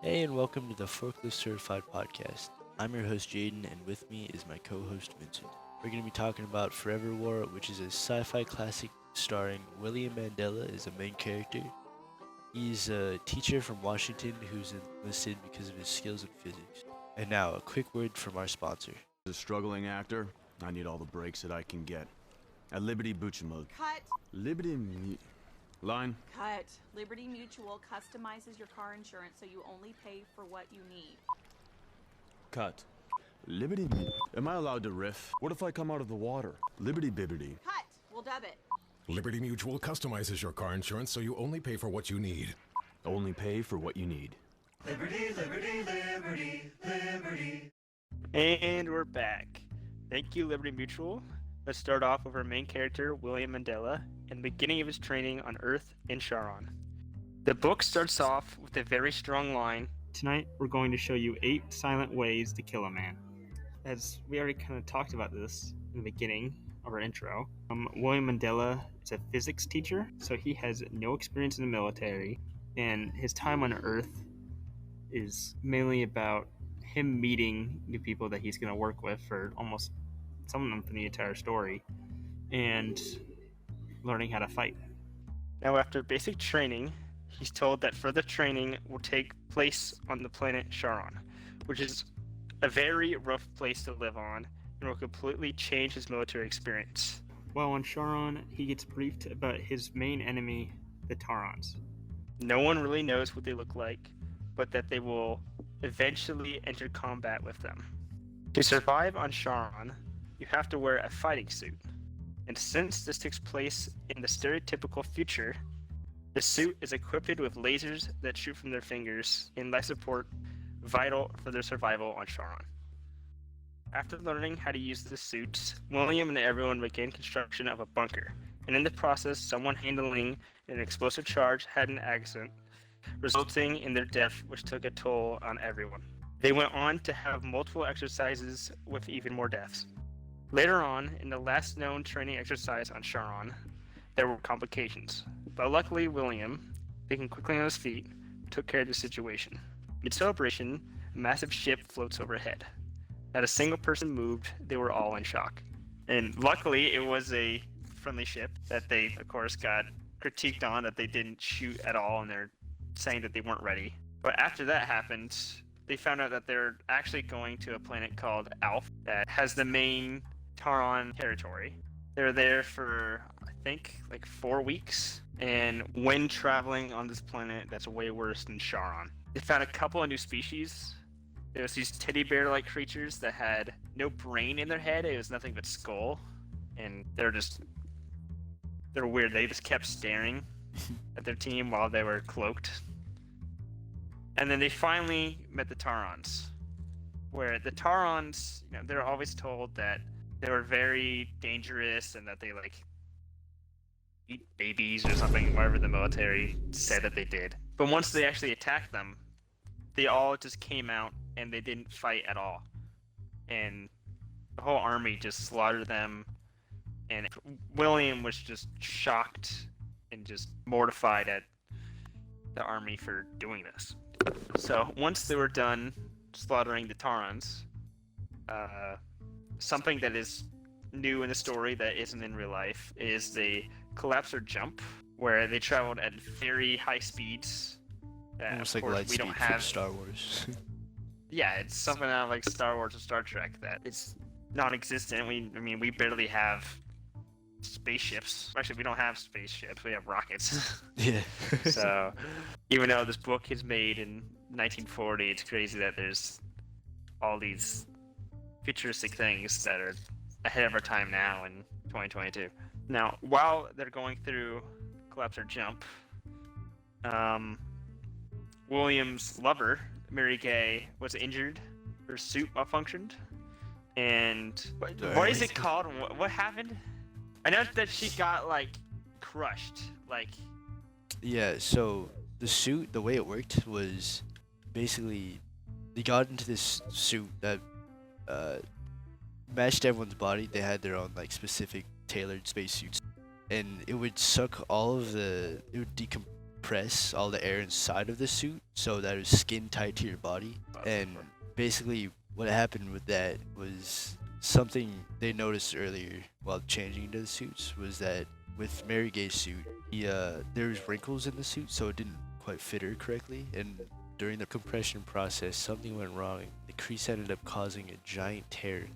Hey, and welcome to the Forklift Certified Podcast. I'm your host, Jaden, and with me is my co host, Vincent. We're going to be talking about Forever War, which is a sci fi classic starring William Mandela as a main character. He's a teacher from Washington who's enlisted because of his skills in physics. And now, a quick word from our sponsor. As a struggling actor, I need all the breaks that I can get. At Liberty Mutual. Cut. Liberty Line? Cut. Liberty Mutual customizes your car insurance so you only pay for what you need. Cut. Liberty Am I allowed to riff? What if I come out of the water? Liberty Bibbity. Cut. We'll dub it. Liberty Mutual customizes your car insurance so you only pay for what you need. Only pay for what you need. Liberty, liberty, liberty, liberty. And we're back. Thank you, Liberty Mutual. Let's start off with our main character, William Mandela, and the beginning of his training on Earth in Charon. The book starts off with a very strong line. Tonight, we're going to show you 8 silent ways to kill a man. As we already kind of talked about this in the beginning of our intro, William Mandela is a physics teacher, so he has no experience in the military, and his time on Earth is mainly about him meeting new people that he's going to work with for almost some of them for the entire story, and learning how to fight. Now, after basic training, he's told that further training will take place on the planet Charon, which is a very rough place to live on and will completely change his military experience. While on Charon, he gets briefed about his main enemy, the Taurons. No one really knows what they look like, but that they will eventually enter combat with them. To survive on Charon, you have to wear a fighting suit. And since this takes place in the stereotypical future, the suit is equipped with lasers that shoot from their fingers in life support, vital for their survival on Charon. After learning how to use the suit, William and everyone began construction of a bunker, and in the process, someone handling an explosive charge had an accident, resulting in their death, which took a toll on everyone. They went on to have multiple exercises with even more deaths. Later on, in the last known training exercise on Charon, there were complications, but luckily William, thinking quickly on his feet, took care of the situation. Mid-celebration, a massive ship floats overhead. Not a single person moved, they were all in shock. And luckily, it was a friendly ship that they, of course, got critiqued on that they didn't shoot at all, and they're saying that they weren't ready. But after that happened, they found out that they're actually going to a planet called Alpha that has the main Taron territory. They're there for, I think, like 4 weeks, and when traveling on this planet, that's way worse than Charon. They found a couple of new species. There was these teddy bear-like creatures that had no brain in their head. It was nothing but skull, and they're weird. They just kept staring at their team while they were cloaked. And then they finally met the Taurons, where the Taurons, they're always told that they were very dangerous and that they eat babies or something, whatever the military said that they did. But once they actually attacked them, they all just came out and they didn't fight at all. And the whole army just slaughtered them. And William was just shocked and just mortified at the army for doing this. So once they were done slaughtering the Taurons, something that is new in the story that isn't in real life is the collapsor jump, where they traveled at very high speeds. Almost like light speed from Star Wars. Yeah, it's something out of like Star Wars or Star Trek that it's non-existent. We barely have spaceships. Actually, we don't have spaceships. We have rockets. Yeah. So, even though this book is made in 1940, it's crazy that there's all these futuristic things that are ahead of our time now in 2022. Now, while they're going through collapsor jump, William's lover, Mary Gay, was injured. Her suit malfunctioned. And what is it called? What happened? I know that she got crushed. Yeah, so the suit, the way it worked was basically they got into this suit that matched everyone's body. They had their own specific tailored spacesuits, and it would suck all of the, it would press all the air inside of the suit so that it was skin tight to your body. And basically what happened with that was something they noticed earlier while changing into the suits was that with Mary Gay's suit, there was wrinkles in the suit, so it didn't quite fit her correctly. And during the compression process, something went wrong. The crease ended up causing a giant tear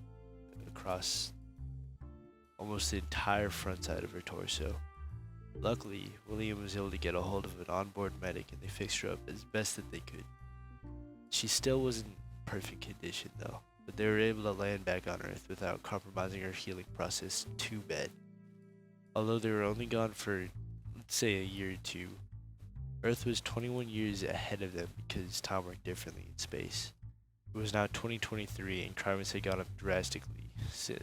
across almost the entire front side of her torso. Luckily, William was able to get a hold of an onboard medic and they fixed her up as best that they could. She still wasn't in perfect condition though, but they were able to land back on Earth without compromising her healing process too bad. Although they were only gone for, let's say, a year or two, Earth was 21 years ahead of them because time worked differently in space. It was now 2023 and crime had gone up drastically.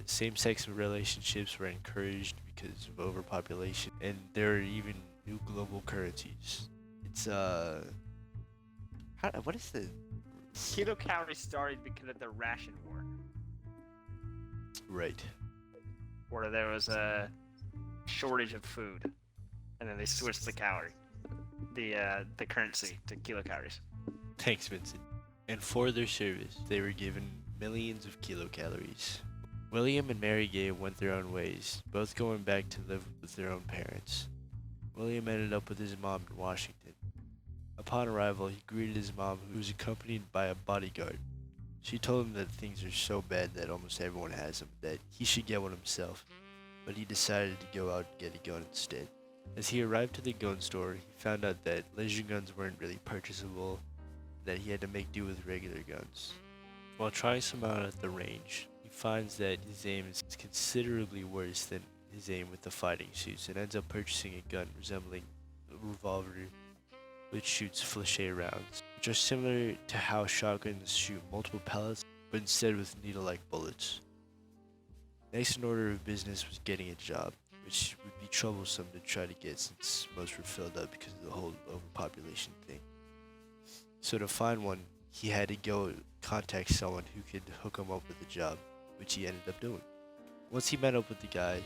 Same-sex relationships were encouraged because of overpopulation, and there are even new global currencies. It's what is the Kilocalories started because of the ration war, right? where there was a shortage of food, and then they switched the currency to kilocalories. Thanks, Vincent. And for their service, they were given millions of kilocalories. William and Mary Gay went their own ways, both going back to live with their own parents. William ended up with his mom in Washington. Upon arrival, he greeted his mom, who was accompanied by a bodyguard. She told him that things are so bad that almost everyone has them, that he should get one himself, but he decided to go out and get a gun instead. As he arrived to the gun store, he found out that laser guns weren't really purchasable, that he had to make do with regular guns. While trying some out at the range, he finds that his aim is considerably worse than his aim with the fighting suits and ends up purchasing a gun resembling a revolver which shoots flechette rounds, which are similar to how shotguns shoot multiple pellets, but instead with needle-like bullets. Next in order of business was getting a job, which would be troublesome to try to get since most were filled up because of the whole overpopulation thing. So to find one, he had to go contact someone who could hook him up with a job, which he ended up doing. Once he met up with the guy,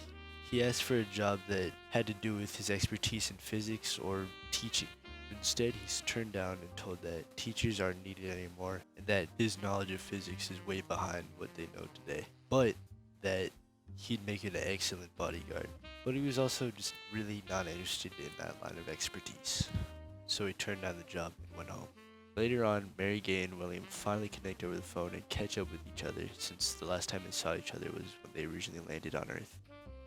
he asked for a job that had to do with his expertise in physics or teaching. Instead, he's turned down and told that teachers aren't needed anymore and that his knowledge of physics is way behind what they know today, but that he'd make an excellent bodyguard. But he was also just really not interested in that line of expertise, so he turned down the job and went home. Later on, Mary Gay and William finally connect over the phone and catch up with each other, since the last time they saw each other was when they originally landed on Earth.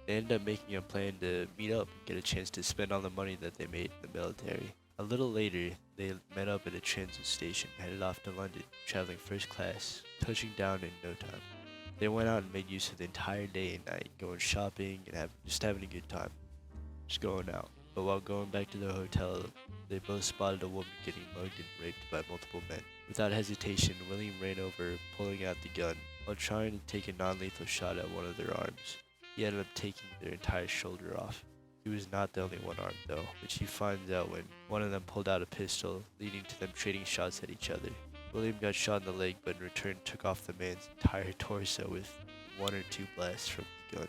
They ended up making a plan to meet up and get a chance to spend all the money that they made in the military. A little later, they met up at a transit station, headed off to London, traveling first class, touching down in no time. They went out and made use of the entire day and night, going shopping and just having a good time, just going out. But while going back to their hotel, they both spotted a woman getting mugged and raped by multiple men. Without hesitation, William ran over, pulling out the gun, while trying to take a non-lethal shot at one of their arms. He ended up taking their entire shoulder off. He was not the only one armed though, which he finds out when one of them pulled out a pistol, leading to them trading shots at each other. William got shot in the leg, but in return took off the man's entire torso with 1 or 2 blasts from the gun.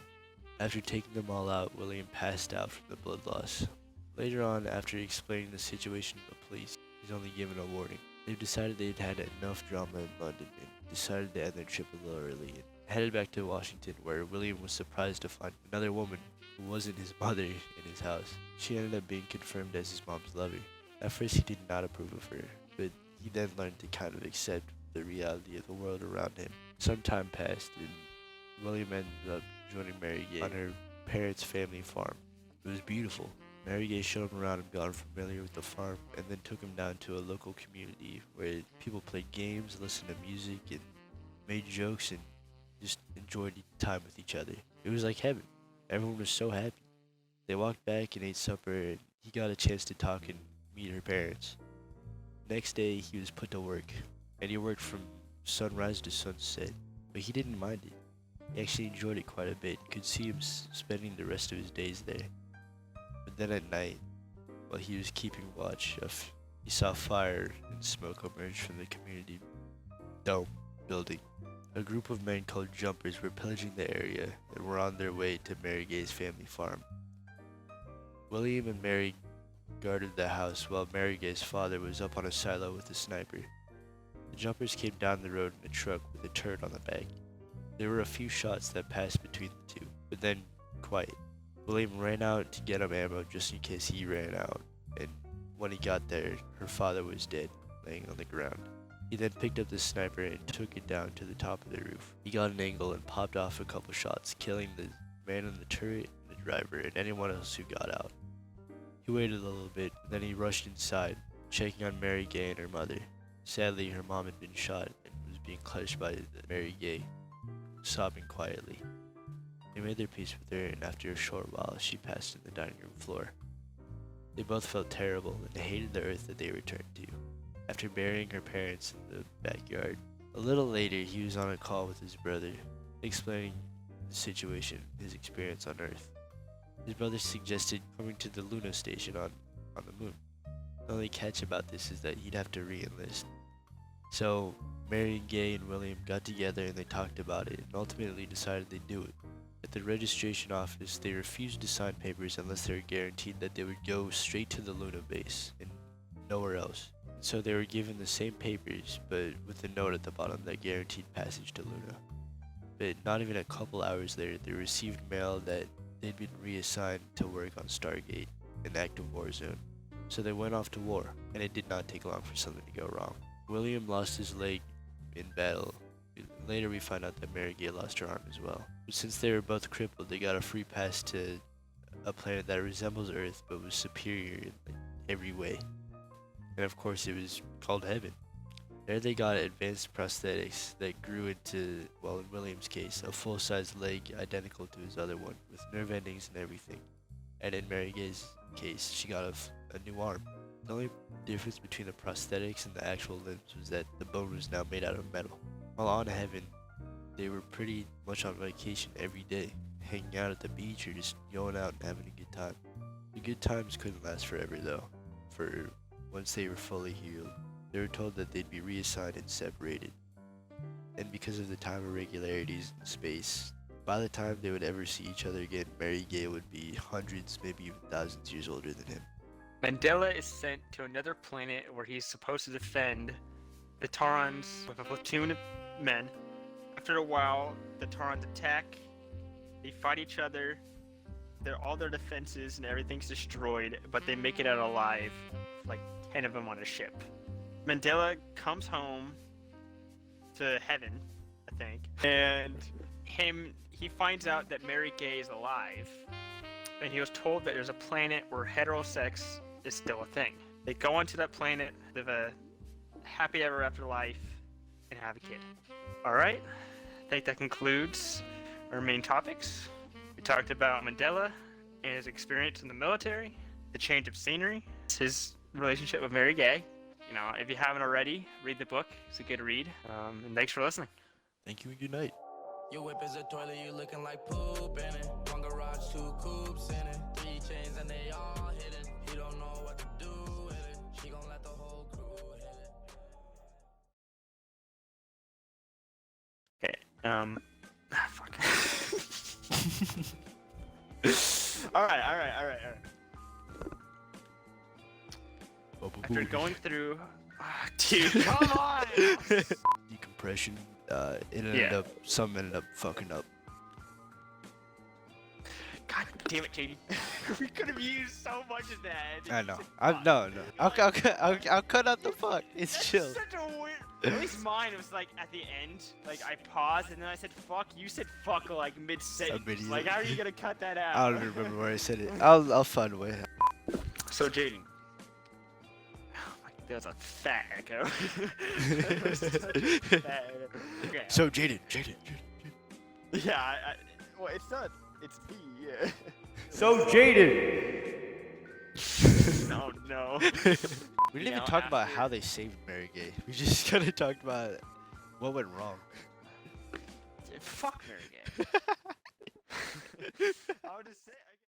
After taking them all out, William passed out from the blood loss. Later on, after explaining the situation to the police, he's only given a warning. They've decided they'd had enough drama in London and decided to end their trip a little early and headed back to Washington, where William was surprised to find another woman who wasn't his mother in his house. She ended up being confirmed as his mom's lover. At first he did not approve of her, but he then learned to kind of accept the reality of the world around him. Some time passed and William ended up joining Mary Gay on her parents' family farm. It was beautiful. Mary Gay showed him around and got him familiar with the farm, and then took him down to a local community where people played games, listened to music, and made jokes and just enjoyed time with each other. It was like heaven. Everyone was so happy. They walked back and ate supper, and he got a chance to talk and meet her parents. Next day, he was put to work, and he worked from sunrise to sunset, but he didn't mind it. He actually enjoyed it quite a bit. You could see him spending the rest of his days there. But then at night, while he was keeping watch, he saw fire and smoke emerge from the community dome building. A group of men called Jumpers were pillaging the area and were on their way to Mary Gay's family farm. William and Mary guarded the house while Mary Gay's father was up on a silo with a sniper. The jumpers came down the road in a truck with a turret on the back. There were a few shots that passed between the two, but then quiet. William ran out to get him ammo just in case he ran out, and when he got there, her father was dead, laying on the ground. He then picked up the sniper and took it down to the top of the roof. He got an angle and popped off a couple shots, killing the man in the turret, the driver, and anyone else who got out. He waited a little bit, then he rushed inside, checking on Mary Gay and her mother. Sadly, her mom had been shot and was being clutched by Mary Gay, sobbing quietly. They made their peace with her, and after a short while, she passed in the dining room floor. They both felt terrible and hated the earth that they returned to. After burying her parents in the backyard, a little later, he was on a call with his brother, explaining the situation, his experience on Earth. His brother suggested coming to the Luna station on the moon. The only catch about this is that he'd have to re-enlist. So, Mary, Gay, and William got together and they talked about it and ultimately decided they'd do it. At the registration office, they refused to sign papers unless they were guaranteed that they would go straight to the Luna base and nowhere else. So they were given the same papers, but with a note at the bottom that guaranteed passage to Luna. But not even a couple hours later, they received mail that they'd been reassigned to work on Stargate, an active war zone. So they went off to war, and it did not take long for something to go wrong. William lost his leg in battle. Later we find out that Mary Gay lost her arm as well. But since they were both crippled, they got a free pass to a planet that resembles Earth but was superior in every way. And of course it was called Heaven. There they got advanced prosthetics that grew into, well, in William's case, a full-size leg identical to his other one, with nerve endings and everything. And in Mary Gay's case, she got a new arm. The only difference between the prosthetics and the actual limbs was that the bone was now made out of metal. While on Heaven, they were pretty much on vacation every day, hanging out at the beach or just going out and having a good time. The good times couldn't last forever though, for once they were fully healed, they were told that they'd be reassigned and separated. And because of the time irregularities in space, by the time they would ever see each other again, Mary Gay would be hundreds, maybe even thousands years older than him. Mandela is sent to another planet where he's supposed to defend the Taurons with a platoon of men. After a while, the Taurons attack, they fight each other, all their defenses and everything's destroyed, but they make it out alive, like 10 of them on a ship. Mandela comes home to Heaven, I think, and he finds out that Mary Gay is alive, and he was told that there's a planet where heterosex is still a thing. They go onto that planet, live a happy ever after life, and have a kid. Alright, I think that concludes our main topics. We talked about Mandela and his experience in the military, the change of scenery, his relationship with Mary Gay. You know, if you haven't already, read the book. It's a good read. And thanks for listening. Thank you and good night. Your whip is a toilet, you looking like poop in it. One garage, 2 coupes in it. 3 chains and they all hidden. He don't know what to do with it. She gon' let the whole crew hit it. Okay, fuck. Alright. After going through... dude, come on! Decompression, some ended up fucking up. God damn it, Jaden. We could have used so much of that. I know. No. I'll cut out the fuck. It's That's chill. such a weird... At least mine was like at the end. Like I paused and then I said fuck. You said fuck like mid-sentence. Like how are you gonna cut that out? I don't even remember where I said it. I'll find a way. So Jaden. Oh my, that's a fat echo. Okay. So Jaden. Yeah, well it's not. It's me. Yeah. So Jaden. No. We didn't even talk about how they saved Mary Gay. We just kind of talked about what went wrong. Fuck Mary Gay. I would just say.